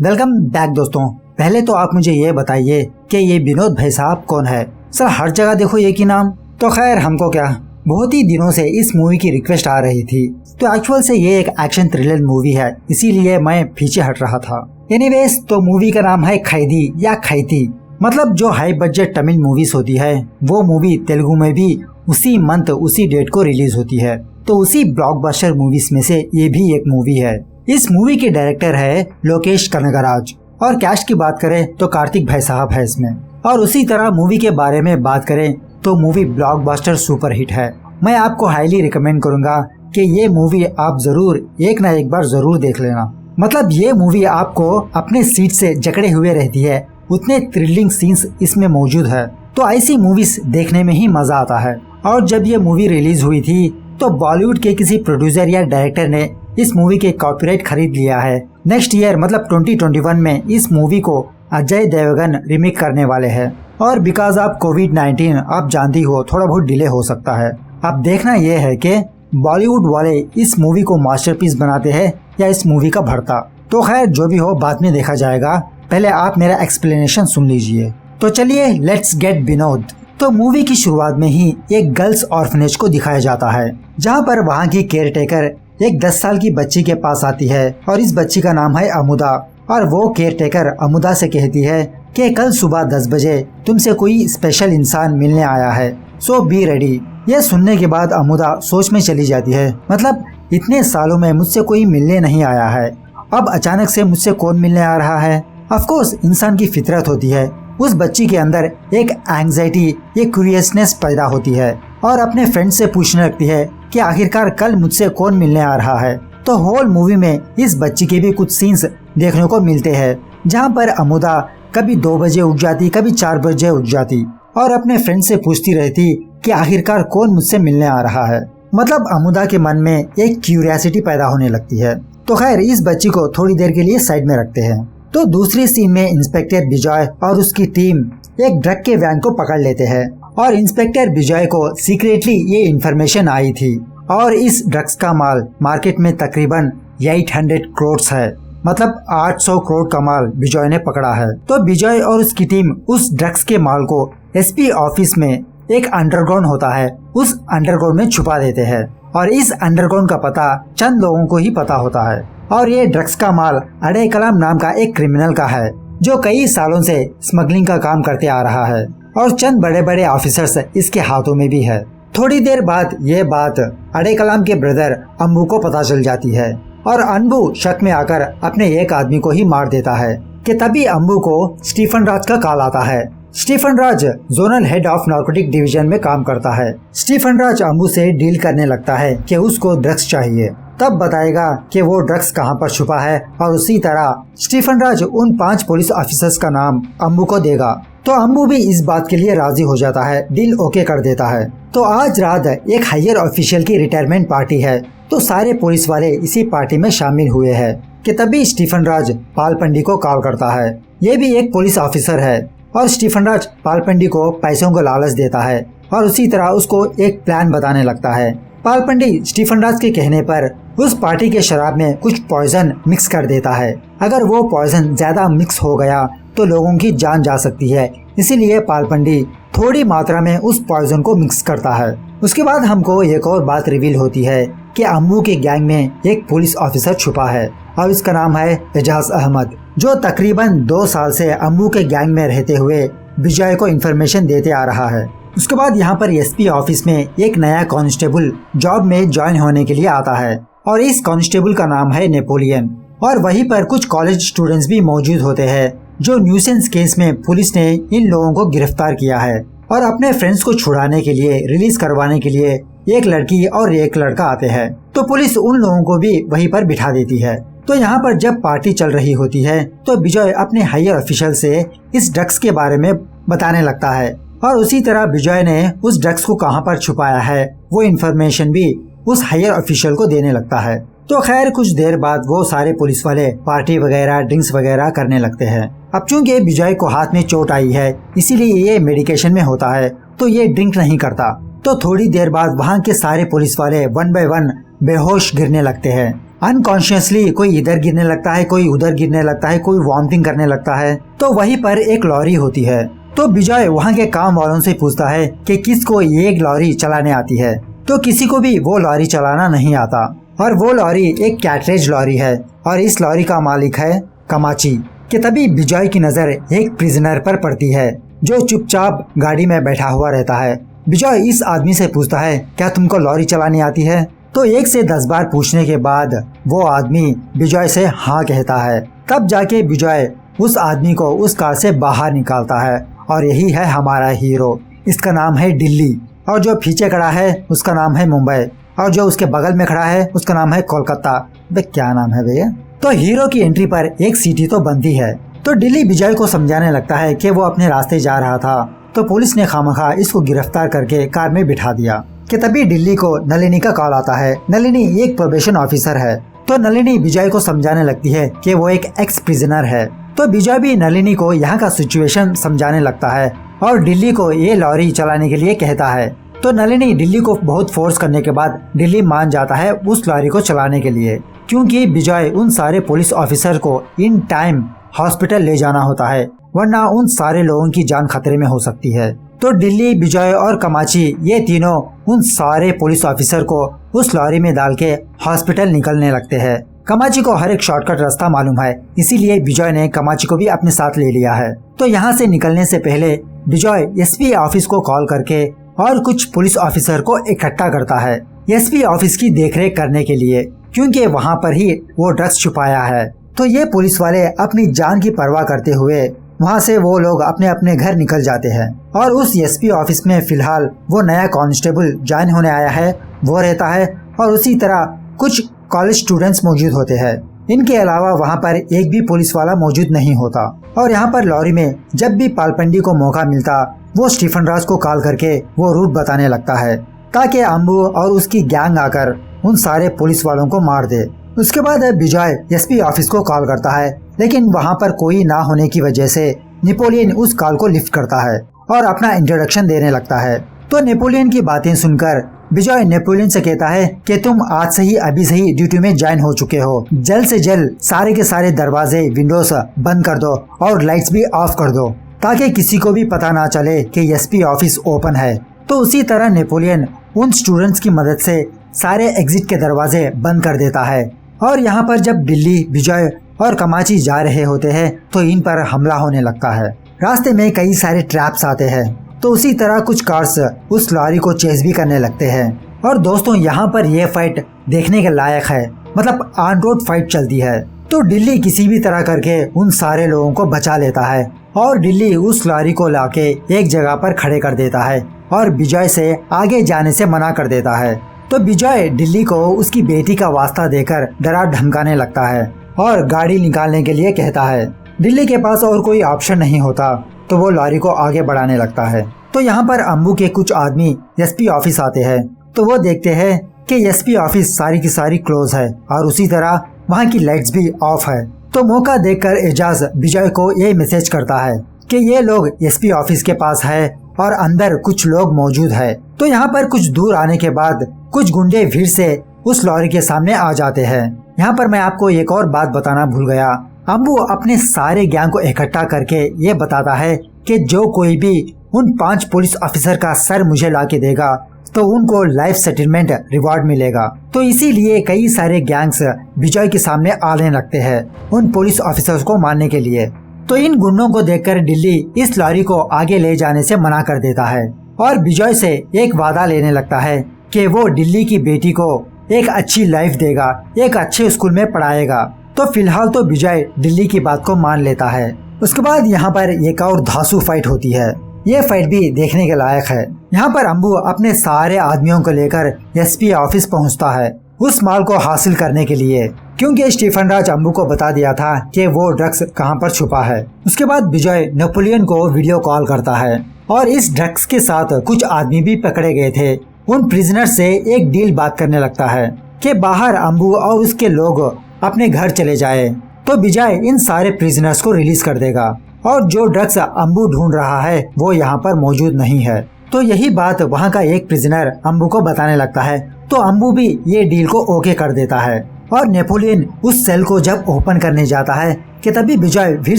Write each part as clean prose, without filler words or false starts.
Welcome back दोस्तों। पहले तो आप मुझे ये बताइए कि ये विनोद भाई साहब कौन है। सर हर जगह देखो एक ही नाम। तो खैर हमको क्या, बहुत ही दिनों से इस मूवी की रिक्वेस्ट आ रही थी। तो एक्चुअल से ये एक एक्शन थ्रिलर मूवी है, इसीलिए मैं पीछे हट रहा था। एनीवेज तो मूवी का नाम है खैदी या खैती। मतलब जो हाई बजट तमिल मूवीज होती है वो मूवी तेलुगु में भी उसी मंथ उसी डेट को रिलीज होती है। तो उसी ब्लॉकबस्टर मूवीज में से ये भी एक मूवी है। इस मूवी के डायरेक्टर है लोकेश कनगराज और कैस्ट की बात करें तो कार्तिक भाई साहब है इसमें। और उसी तरह मूवी के बारे में बात करें तो मूवी ब्लॉकबस्टर सुपर हिट है। मैं आपको हाईली रिकमेंड करूंगा कि ये मूवी आप जरूर एक ना एक बार जरूर देख लेना। मतलब ये मूवी आपको अपने सीट से जकड़े हुए रहती है, उतने थ्रिलिंग सीन्स इसमें मौजूद है। तो ऐसी मूवीज देखने में ही मजा आता है। और जब ये मूवी रिलीज हुई थी तो बॉलीवुड के किसी प्रोड्यूसर या डायरेक्टर ने इस मूवी के कॉपीराइट खरीद लिया है। नेक्स्ट ईयर मतलब 2021 में इस मूवी को अजय देवगन रीमेक करने वाले हैं। और बिकॉज ऑफ कोविड-19 आप जानती हो थोड़ा बहुत डिले हो सकता है। अब देखना यह है कि बॉलीवुड वाले इस मूवी को मास्टरपीस बनाते हैं या इस मूवी का भरता। तो खैर जो भी हो बाद में देखा जाएगा, पहले आप मेरा एक्सप्लेनेशन सुन लीजिए। तो चलिए लेट्स गेट विनोद। तो मूवी की शुरुआत में ही एक गर्ल्स ऑर्फनेज को दिखाया जाता है, जहां पर वहां की केयरटेकर एक 10 साल की बच्ची के पास आती है और इस बच्ची का नाम है अमुदा। और वो केयरटेकर अमुदा से कहती है कि कल सुबह 10 बजे तुमसे कोई स्पेशल इंसान मिलने आया है, सो बी रेडी। ये सुनने के बाद अमुदा सोच में चली जाती है। मतलब इतने सालों में मुझसे कोई मिलने नहीं आया है, अब अचानक से मुझसे कौन मिलने आ रहा है। ऑफ कोर्स इंसान की फितरत होती है, उस बच्ची के अंदर एक एंजाइटी, एक क्यूरियसनेस पैदा होती है और अपने फ्रेंड से पूछने लगती है कि आखिरकार कल मुझसे कौन मिलने आ रहा है। तो होल मूवी में इस बच्ची के भी कुछ सीन्स देखने को मिलते हैं, जहां पर अमुदा कभी 2 बजे उठ जाती, कभी 4 बजे उठ जाती और अपने फ्रेंड से पूछती रहती कि आखिरकार कौन मुझसे मिलने आ रहा है। मतलब अमुदा के मन में एक क्यूरियोसिटी पैदा होने लगती है। तो खैर इस बच्ची को थोड़ी देर के लिए साइड में रखते हैं। तो दूसरी सीन में इंस्पेक्टर विजय और उसकी टीम एक ड्रग के वैन को पकड़ लेते हैं और इंस्पेक्टर विजय को सीक्रेटली ये इन्फॉर्मेशन आई थी और इस ड्रग्स का माल मार्केट में तकरीबन 800 करोड़ है। मतलब 800 करोड़ का माल विजय ने पकड़ा है। तो विजय और उसकी टीम उस ड्रग्स के माल को एसपी ऑफिस में एक अंडरग्राउंड होता है, उस अंडरग्राउंड में छुपा देते हैं। और इस अंडरग्राउंड का पता चंद लोगों को ही पता होता है। और ये ड्रग्स का माल अडे कलाम नाम का एक क्रिमिनल का है, जो कई सालों से स्मगलिंग का काम करते आ रहा है और चंद बड़े बड़े ऑफिसर्स इसके हाथों में भी है। थोड़ी देर बाद ये बात अडे कलाम के ब्रदर अम्बू को पता चल जाती है और अम्बू शक में आकर अपने एक आदमी को ही मार देता है कि तभी अम्बू को स्टीफन राज का कॉल आता है। Stephen Raj zonal head of narcotic division में काम करता है। स्टीफन राज अम्बू से डील करने लगता है कि उसको ड्रग्स चाहिए, तब बताएगा कि वो ड्रग्स कहां पर छुपा है और उसी तरह स्टीफन राज उन 5 पुलिस ऑफिसर्स का नाम अम्बू को देगा। तो अम्बू भी इस बात के लिए राजी हो जाता है, डील ओके कर देता है। तो आज रात एक हायर ऑफिशियल की रिटायरमेंट पार्टी है, तो सारे पुलिस वाले इसी पार्टी में शामिल हुए हैं कि तभी स्टीफन राज पालपंडी को कॉल करता है। ये भी एक पुलिस ऑफिसर है और स्टीफन राज पालपंडी को पैसों को लालच देता है और उसी तरह उसको एक प्लान बताने लगता है। पालपंडी स्टीफन राज के कहने पर उस पार्टी के शराब में कुछ पॉइजन मिक्स कर देता है। अगर वो पॉइजन ज्यादा मिक्स हो गया तो लोगों की जान जा सकती है, इसीलिए पालपंडी थोड़ी मात्रा में उस पॉइजन को मिक्स करता है। उसके बाद हमको एक और बात रिवील होती है कि अम्बू के गैंग में एक पुलिस ऑफिसर छुपा है और इसका नाम है एजाज अहमद, जो तकरीबन 2 साल से अम्बू के गैंग में रहते हुए विजय को इन्फॉर्मेशन देते आ रहा है। उसके बाद यहाँ पर एसपी ऑफिस में एक नया कांस्टेबल जॉब में ज्वाइन होने के लिए आता है और इस कांस्टेबल का नाम है नेपोलियन। और वहीं पर कुछ कॉलेज स्टूडेंट्स भी मौजूद होते हैं, जो न्यूसेंस केस में पुलिस ने इन लोगों को गिरफ्तार किया है और अपने फ्रेंड्स को छुड़ाने के लिए, रिलीज करवाने के लिए एक लड़की और एक लड़का आते हैं। तो पुलिस उन लोगों को भी वहीं पर बिठा देती है। तो यहाँ पर जब पार्टी चल रही होती है तो विजय अपने हायर ऑफिशियल से इस ड्रग्स के बारे में बताने लगता है और उसी तरह विजय ने उस ड्रग्स को कहां पर छुपाया है वो इन्फॉर्मेशन भी उस हायर ऑफिशियल को देने लगता है। तो खैर कुछ देर बाद वो सारे पुलिस वाले पार्टी वगैरह, ड्रिंक्स वगैरह करने लगते हैं। अब चूंकि विजय को हाथ में चोट आई है, इसीलिए ये मेडिकेशन में होता है, तो ये ड्रिंक नहीं करता। तो थोड़ी देर बाद वहाँ के सारे पुलिस वाले 1 बाय 1 बेहोश गिरने लगते हैं अनकॉन्शियसली कोई इधर गिरने लगता है, कोई उधर गिरने लगता है, कोई वॉमिटिंग करने लगता है। तो वहीं पर एक लॉरी होती है। तो विजय वहाँ के काम वालों से पूछता है कि किसको ये लॉरी चलाने आती है। तो किसी को भी वो लॉरी चलाना नहीं आता और वो लॉरी एक कैटरेज लॉरी है और इस लॉरी का मालिक है कमाची। कि तभी विजय की नजर एक प्रिजनर पर पड़ती है जो चुपचाप गाड़ी में बैठा हुआ रहता है। विजय इस आदमी से पूछता है, क्या तुमको लॉरी चलानी आती है? तो 1 से 10 बार पूछने के बाद वो आदमी विजय से हाँ कहता है। तब जाके विजय उस आदमी को उस कार से बाहर निकालता है और यही है हमारा हीरो। इसका नाम है दिल्ली और जो पीछे खड़ा है उसका नाम है मुंबई और जो उसके बगल में खड़ा है उसका नाम है कोलकाता। वे क्या नाम है भैया? तो हीरो की एंट्री पर एक सीटी तो बनती है। तो दिल्ली विजय को समझाने लगता है कि वो अपने रास्ते जा रहा था, तो पुलिस ने खामखा इसको गिरफ्तार करके कार में बिठा दिया। कि तभी दिल्ली को नलिनी का कॉल आता है। नलिनी एक प्रोबेशन ऑफिसर है। तो नलिनी विजय को समझाने लगती है कि वो एक एक्स प्रिजनर है। तो विजय भी नलिनी को यहाँ का सिचुएशन समझाने लगता है और दिल्ली को ये लॉरी चलाने के लिए कहता है। तो नलिनी दिल्ली को बहुत फोर्स करने के बाद दिल्ली मान जाता है उस लॉरी को चलाने के लिए, क्योंकि विजय उन सारे पुलिस ऑफिसर को इन टाइम हॉस्पिटल ले जाना होता है, वरना उन सारे लोगों की जान खतरे में हो सकती है। तो दिल्ली, विजय और कमाची ये तीनों उन सारे पुलिस ऑफिसर को उस लॉरी में डाल के हॉस्पिटल निकलने लगते हैं। कमाची को हर एक शॉर्टकट रास्ता मालूम है, इसीलिए विजय ने कमाची को भी अपने साथ ले लिया है। तो यहाँ से निकलने से पहले विजय एसपी ऑफिस को कॉल करके और कुछ पुलिस ऑफिसर को इकट्ठा करता है एसपी ऑफिस की देखरेख करने के लिए, क्योंकि वहाँ पर ही वो ड्रग्स छुपाया है। तो ये पुलिस वाले अपनी जान की परवाह करते हुए वहाँ से वो लोग अपने अपने घर निकल जाते हैं और उस एसपी ऑफिस में फिलहाल वो नया कांस्टेबल ज्वाइन होने आया है वो रहता है और उसी तरह कुछ कॉलेज स्टूडेंट्स मौजूद होते हैं। इनके अलावा वहाँ पर एक भी पुलिस वाला मौजूद नहीं होता। और यहाँ पर लॉरी में जब भी पालपंडी को मौका मिलता वो स्टीफन राज को कॉल करके वो रूट बताने लगता है ताकि अम्बू और उसकी गैंग आकर उन सारे पुलिस वालों को मार दे। उसके बाद विजय एसपी ऑफिस को कॉल करता है, लेकिन वहाँ पर कोई ना होने की वजह से नेपोलियन उस कॉल को लिफ्ट करता है और अपना इंट्रोडक्शन देने लगता है। तो नेपोलियन की बातें सुनकर विजय नेपोलियन से कहता है कि तुम आज से ही अभी से ही ड्यूटी में ज्वाइन हो चुके हो, जल्द से जल्द सारे के सारे दरवाजे विंडोज बंद कर दो और लाइट्स भी ऑफ कर दो ताकि किसी को भी पता ना चले कि एसपी ऑफिस ओपन है। तो उसी तरह नेपोलियन उन स्टूडेंट्स की मदद से सारे एग्जिट के दरवाजे बंद कर देता है। और यहाँ पर जब दिल्ली, विजय और कमाची जा रहे होते हैं तो इन पर हमला होने लगता है। रास्ते में कई सारे ट्रैप्स आते हैं, तो उसी तरह कुछ कार्स उस लॉरी को चेस भी करने लगते हैं। और दोस्तों यहाँ पर यह फाइट देखने के लायक है, मतलब ऑन रोड फाइट चलती है। तो दिल्ली किसी भी तरह करके उन सारे लोगों को बचा लेता है और दिल्ली उस लॉरी को लाके एक जगह पर खड़े कर देता है और विजय से आगे जाने से मना कर देता है। तो विजय दिल्ली को उसकी बेटी का वास्ता देकर डरा धमकाने लगता है और गाड़ी निकालने के लिए कहता है। दिल्ली के पास और कोई ऑप्शन नहीं होता तो वो लॉरी को आगे बढ़ाने लगता है। तो यहाँ पर अम्बू के कुछ आदमी एसपी ऑफिस आते हैं, तो वो देखते हैं कि एसपी ऑफिस सारी की सारी क्लोज है और उसी तरह वहाँ की लाइट्स भी ऑफ है। तो मौका देखकर एजाज विजय को ये मैसेज करता है कि ये लोग एसपी ऑफिस के पास है और अंदर कुछ लोग मौजूद है। तो यहाँ पर कुछ दूर आने के बाद कुछ गुंडे भीड़ से उस लॉरी के सामने आ जाते हैं। यहाँ पर मैं आपको एक और बात बताना भूल गया। अम्बू अपने सारे गैंग को इकट्ठा करके ये बताता है कि जो कोई भी उन 5 पुलिस ऑफिसर का सर मुझे ला के देगा तो उनको लाइफ सेटलमेंट रिवॉर्ड मिलेगा। तो इसीलिए कई सारे गैंग्स विजय के सामने आने लगते हैं उन पुलिस ऑफिसर्स को मारने के लिए। तो इन गुंडों को देखकर दिल्ली इस लॉरी को आगे ले जाने से मना कर देता है और विजय से एक वादा लेने लगता है कि वो दिल्ली की बेटी को एक अच्छी लाइफ देगा, एक अच्छे स्कूल में पढ़ाएगा। तो फिलहाल तो विजय दिल्ली की बात को मान लेता है। उसके बाद यहाँ पर एक और धांसू फाइट होती है। ये फाइट भी देखने के लायक है। यहाँ पर अम्बू अपने सारे आदमियों को लेकर एसपी ऑफिस पहुँचता है उस माल को हासिल करने के लिए, क्योंकि स्टीफन राज अम्बू को बता दिया था कि वो ड्रग्स कहाँ पर छुपा है। उसके बाद विजय नेपोलियन को वीडियो कॉल करता है और इस ड्रग्स के साथ कुछ आदमी भी पकड़े गए थे। उन प्रिजनर से एक डील बात करने लगता है कि बाहर अम्बू और उसके लोग अपने घर चले जाए तो विजय इन सारे प्रिजनर्स को रिलीज कर देगा और जो ड्रग्स अम्बू ढूंढ रहा है वो यहाँ पर मौजूद नहीं है। तो यही बात वहाँ का एक प्रिजनर अम्बू को बताने लगता है, तो अम्बू भी ये डील को ओके कर देता है और नेपोलियन उस सेल को जब ओपन करने जाता है कि तभी विजय फिर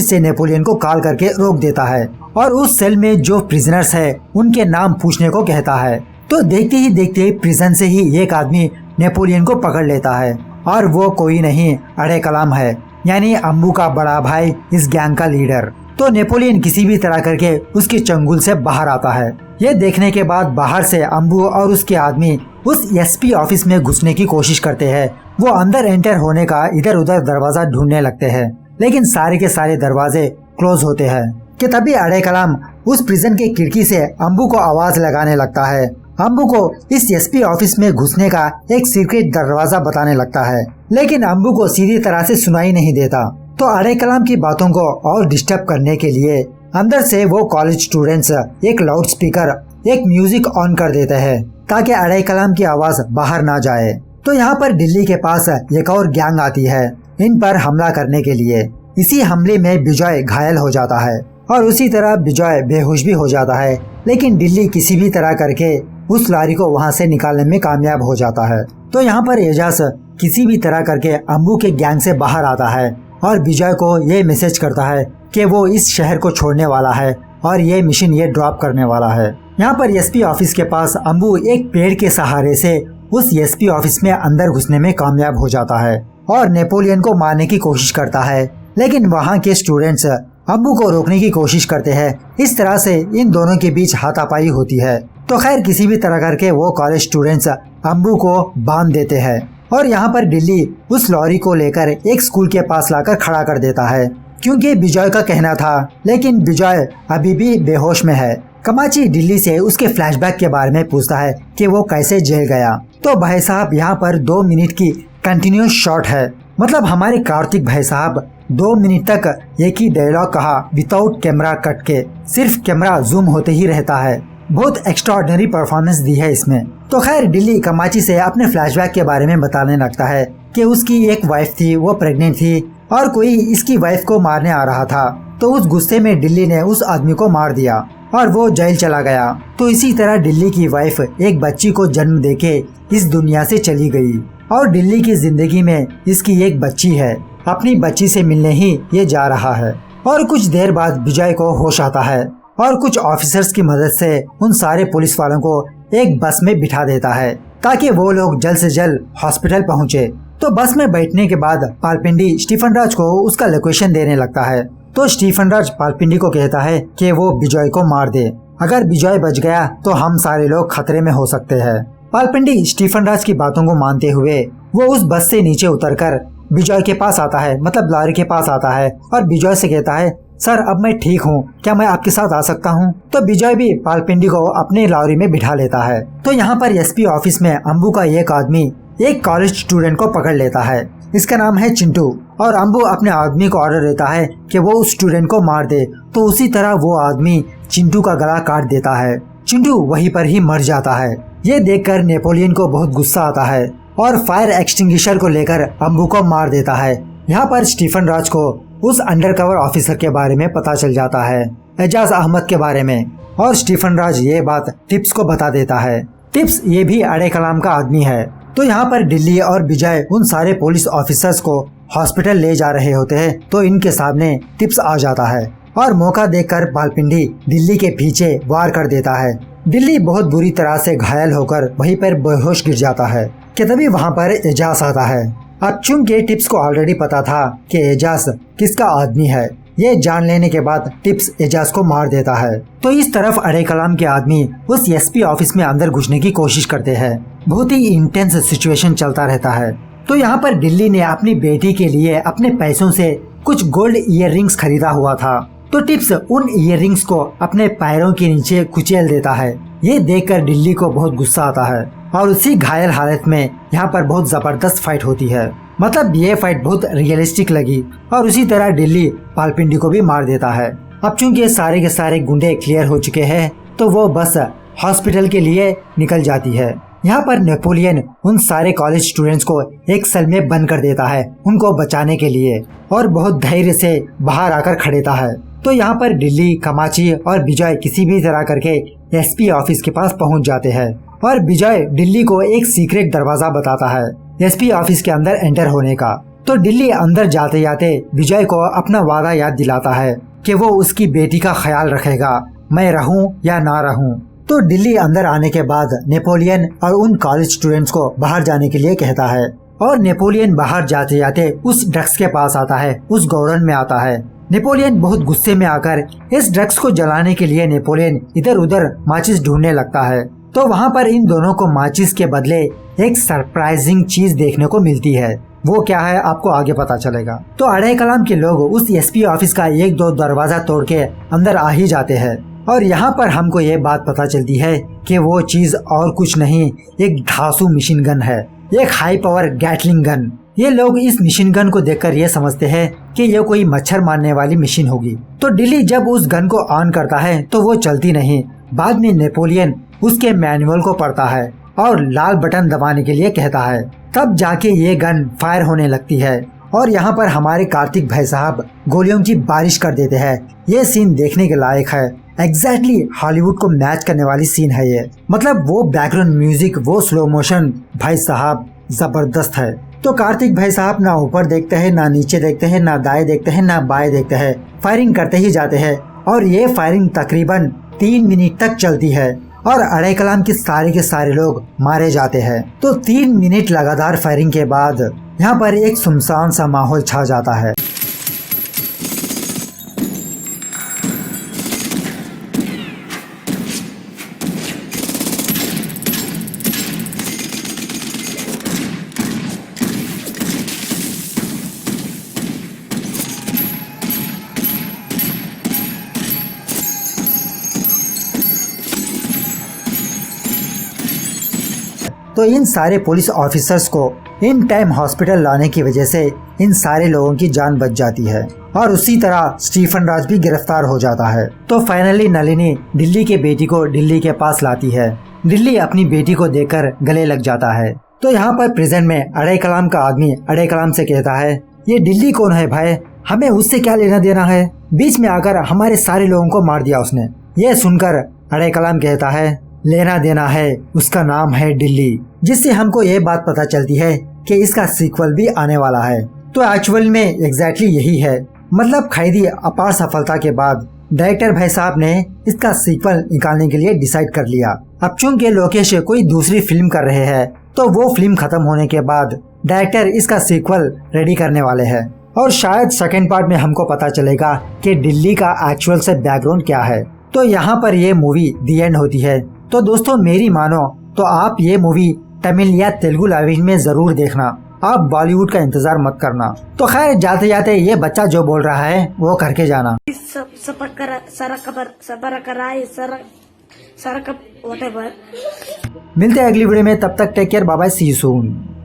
से नेपोलियन को कॉल करके रोक देता है और उस सेल में जो प्रिजनर्स है उनके नाम पूछने को कहता है। तो देखते ही देखते प्रिजन से ही एक आदमी नेपोलियन को पकड़ लेता है और वो कोई नहीं अड़े कलाम है, यानी अम्बू का बड़ा भाई, इस गैंग का लीडर। तो नेपोलियन किसी भी तरह करके उसके चंगुल से बाहर आता है। ये देखने के बाद बाहर से अम्बू और उसके आदमी उस एसपी ऑफिस में घुसने की कोशिश करते हैं। वो अंदर एंटर होने का इधर उधर दरवाजा ढूंढने लगते हैं, लेकिन सारे के सारे दरवाजे क्लोज होते हैं कि तभी अड़े कलाम उस प्रिजन के खिड़की से अम्बू को आवाज लगाने लगता है। अम्बू को इस एसपी ऑफिस में घुसने का एक सीक्रेट दरवाजा बताने लगता है, लेकिन अम्बू को सीधी तरह से सुनाई नहीं देता। तो अड़े कलाम की बातों को और डिस्टर्ब करने के लिए अंदर से वो कॉलेज स्टूडेंट्स एक लाउड स्पीकर, एक म्यूजिक ऑन कर देते हैं ताकि अड़े कलाम की आवाज बाहर ना जाए। तो यहाँ पर दिल्ली के पास एक और गैंग आती है इन पर हमला करने के लिए। इसी हमले में विजय घायल हो जाता है और उसी तरह विजय बेहोश भी हो जाता है, लेकिन दिल्ली किसी भी तरह करके उस लॉरी को वहाँ से निकालने में कामयाब हो जाता है। तो यहाँ पर एजाज किसी भी तरह करके अम्बू के गैंग से बाहर आता है और विजय को ये मैसेज करता है कि वो इस शहर को छोड़ने वाला है और ये मिशन ये ड्रॉप करने वाला है। यहाँ पर एसपी ऑफिस के पास अम्बू एक पेड़ के सहारे से उस एसपी ऑफिस में अंदर घुसने में कामयाब हो जाता है और नेपोलियन को मारने की कोशिश करता है, लेकिन वहाँ के स्टूडेंट्स अम्बू को रोकने की कोशिश करते हैं। इस तरह से इन दोनों के बीच हाथापाई होती है। तो खैर किसी भी तरह करके वो कॉलेज स्टूडेंट्स अम्बू को बांध देते हैं और यहाँ पर दिल्ली उस लॉरी को लेकर एक स्कूल के पास लाकर खड़ा कर देता है, क्योंकि विजय का कहना था, लेकिन विजय अभी भी बेहोश में है। कमाची दिल्ली से उसके फ्लैशबैक के बारे में पूछता है कि वो कैसे जेल गया। तो भाई साहब यहाँ पर 2 मिनट की कंटिन्यूस शॉट है, मतलब हमारे कार्तिक भाई साहब 2 मिनट तक एक ही डायलॉग कहा विदाउट कैमरा कट के, सिर्फ कैमरा जूम होते ही रहता है। बहुत एक्स्ट्राऑर्डिनरी परफॉर्मेंस दी है इसमें। तो खैर दिल्ली कमाची से अपने फ्लैशबैक के बारे में बताने लगता है कि उसकी एक वाइफ थी, वो प्रेग्नेंट थी और कोई इसकी वाइफ को मारने आ रहा था। तो उस गुस्से में दिल्ली ने उस आदमी को मार दिया और वो जेल चला गया। तो इसी तरह दिल्ली की वाइफ एक बच्ची को जन्म देके इस दुनिया से चली गई और दिल्ली की जिंदगी में इसकी एक बच्ची है। अपनी बच्ची से मिलने ही ये जा रहा है और कुछ देर बाद विजय को होश आता है और कुछ ऑफिसर्स की मदद से उन सारे पुलिस वालों को एक बस में बिठा देता है ताकि वो लोग जल्द से जल्द हॉस्पिटल पहुँचे। तो बस में बैठने के बाद पालपिंडी स्टीफन राज को उसका लोकेशन देने लगता है। तो स्टीफन राज पालपिंडी को कहता है कि वो विजय को मार दे, अगर विजय बच गया तो हम सारे लोग खतरे में हो सकते हैं। पालपिंडी स्टीफन राज की बातों को मानते हुए वो उस बस से नीचे उतरकर विजय के पास आता है, मतलब लॉरी के पास आता है और विजय से कहता है, सर अब मैं ठीक हूँ, क्या मैं आपके साथ आ सकता हूँ? तो विजय भी पालपिंडी को अपने लॉरी में बिठा लेता है। तो यहाँ पर एसपी ऑफिस में अम्बू का एक आदमी एक कॉलेज स्टूडेंट को पकड़ लेता है, इसका नाम है चिंटू, और अम्बू अपने आदमी को ऑर्डर देता है कि वो उस स्टूडेंट को मार दे। तो उसी तरह वो आदमी चिंटू का गला काट देता है। चिंटू वहीं पर ही मर जाता है। ये देखकर नेपोलियन को बहुत गुस्सा आता है और फायर एक्सटिंग्विशर को लेकर अम्बू को मार देता है। यहाँ पर स्टीफन राज को उस अंडरकवर ऑफिसर के बारे में पता चल जाता है, एजाज अहमद के बारे में, और स्टीफन राज ये बात टिप्स को बता देता है। टिप्स ये भी अड़े कलाम का आदमी है। तो यहाँ पर दिल्ली और विजय उन सारे पुलिस ऑफिसर्स को हॉस्पिटल ले जा रहे होते हैं। तो इनके सामने टिप्स आ जाता है और मौका देखकर पालपिंडी दिल्ली के पीछे वार कर देता है। दिल्ली बहुत बुरी तरह से घायल होकर वहीं पर बेहोश गिर जाता है कि तभी वहाँ पर एजाज आता है। अब चूंकि टिप्स को ऑलरेडी पता था कि एजाज किसका आदमी है, ये जान लेने के बाद टिप्स एजाज को मार देता है। तो इस तरफ अड़े कलाम के आदमी उस एसपी ऑफिस में अंदर घुसने की कोशिश करते हैं। बहुत ही इंटेंस सिचुएशन चलता रहता है। तो यहाँ पर दिल्ली ने अपनी बेटी के लिए अपने पैसों से कुछ गोल्ड इयररिंग्स खरीदा हुआ था। तो टिप्स उन इयररिंग्स को अपने पैरों के नीचे कुचल देता है। ये देखकर दिल्ली को बहुत गुस्सा आता है और उसी घायल हालत में यहाँ पर बहुत जबरदस्त फाइट होती है। मतलब ये फाइट बहुत रियलिस्टिक लगी और उसी तरह दिल्ली पालपिंडी को भी मार देता है। अब चूंकि सारे के सारे गुंडे क्लियर हो चुके हैं तो वो बस हॉस्पिटल के लिए निकल जाती है। यहाँ पर नेपोलियन उन सारे कॉलेज स्टूडेंट्स को एक सेल में बंद कर देता है उनको बचाने के लिए, और बहुत धैर्य से बाहर आकर खड़ेता है। तो यहाँ पर दिल्ली, कमाची और विजय किसी भी तरह करके एसपी ऑफिस के पास पहुँच जाते हैं और विजय दिल्ली को एक सीक्रेट दरवाजा बताता है एसपी ऑफिस के अंदर एंटर होने का। तो दिल्ली अंदर जाते जाते विजय को अपना वादा याद दिलाता है कि वो उसकी बेटी का ख्याल रखेगा, मैं रहूं या ना रहूं। तो दिल्ली अंदर आने के बाद नेपोलियन और उन कॉलेज स्टूडेंट्स को बाहर जाने के लिए कहता है और नेपोलियन बाहर जाते जाते उस ड्रग्स के पास आता है, उस गोडाउन में आता है। नेपोलियन बहुत गुस्से में आकर इस ड्रग्स को जलाने के लिए नेपोलियन इधर उधर माचिस ढूंढने लगता है। तो वहाँ पर इन दोनों को माचिस के बदले एक सरप्राइजिंग चीज देखने को मिलती है। वो क्या है आपको आगे पता चलेगा। तो अड़े कलाम के लोग उस एसपी ऑफिस का एक दो दरवाजा तोड़ के अंदर आ ही जाते हैं और यहाँ पर हमको ये बात पता चलती है कि वो चीज और कुछ नहीं, एक धांसू मशीन गन है, एक हाई पावर गैटलिंग गन। ये लोग इस मशीन गन को देखकर ये समझते हैं कि ये कोई मच्छर मारने वाली मशीन होगी। तो दिल्ली जब उस गन को ऑन करता है तो वो चलती नहीं। बाद में नेपोलियन उसके मैनुअल को पढ़ता है और लाल बटन दबाने के लिए कहता है, तब जाके ये गन फायर होने लगती है और यहाँ पर हमारे कार्तिक भाई साहब गोलियों की बारिश कर देते हैं। ये सीन देखने के लायक है, एग्जैक्टली हॉलीवुड को मैच करने वाली सीन है ये। मतलब वो बैकग्राउंड म्यूजिक, वो स्लो मोशन, भाई साहब जबरदस्त है। तो कार्तिक भाई साहब ना ऊपर देखते हैं, ना नीचे देखते हैं, ना दाएं देखते हैं, ना बाएं देखते हैं, फायरिंग करते ही जाते हैं और ये फायरिंग तकरीबन 3 मिनट तक चलती है और अड़े कलाम के सारे लोग मारे जाते हैं। तो 3 मिनट लगातार फायरिंग के बाद यहाँ पर एक सुनसान सा माहौल छा जाता है। तो इन सारे पुलिस ऑफिसर्स को इन टाइम हॉस्पिटल लाने की वजह से इन सारे लोगों की जान बच जाती है और उसी तरह स्टीफन राज भी गिरफ्तार हो जाता है। तो फाइनली नलिनी दिल्ली के बेटी को दिल्ली के पास लाती है। दिल्ली अपनी बेटी को देखकर गले लग जाता है। तो यहाँ पर प्रेजेंट में अड़े कलाम का आदमी अड़े कलाम से कहता है, ये दिल्ली कौन है भाई, हमें उससे क्या लेना देना है, बीच में आकर हमारे सारे लोगों को मार दिया उसने। ये सुनकर अड़े कलाम कहता है, लेना देना है, उसका नाम है दिल्ली। जिससे हमको ये बात पता चलती है कि इसका सीक्वल भी आने वाला है। तो एक्चुअल में एग्जैक्टली यही है। मतलब खैदी अपार सफलता के बाद डायरेक्टर भाई साहब ने इसका सीक्वल निकालने के लिए डिसाइड कर लिया। अब चूंकि लोकेश कोई दूसरी फिल्म कर रहे हैं तो वो फिल्म खत्म होने के बाद डायरेक्टर इसका सीक्वल रेडी करने वाले हैं और शायद सेकेंड पार्ट में हमको पता चलेगा कि दिल्ली का एक्चुअल से बैकग्राउंड क्या है। तो यहाँ पर ये मूवी दी एंड होती है। तो दोस्तों मेरी मानो तो आप ये मूवी तमिल या तेलुगु लैंग्वेज में जरूर देखना, आप बॉलीवुड का इंतजार मत करना। तो खैर जाते जाते ये बच्चा जो बोल रहा है वो करके जाना। मिलते हैं अगली वीडियो में, तब तक take care, bye bye, see you soon.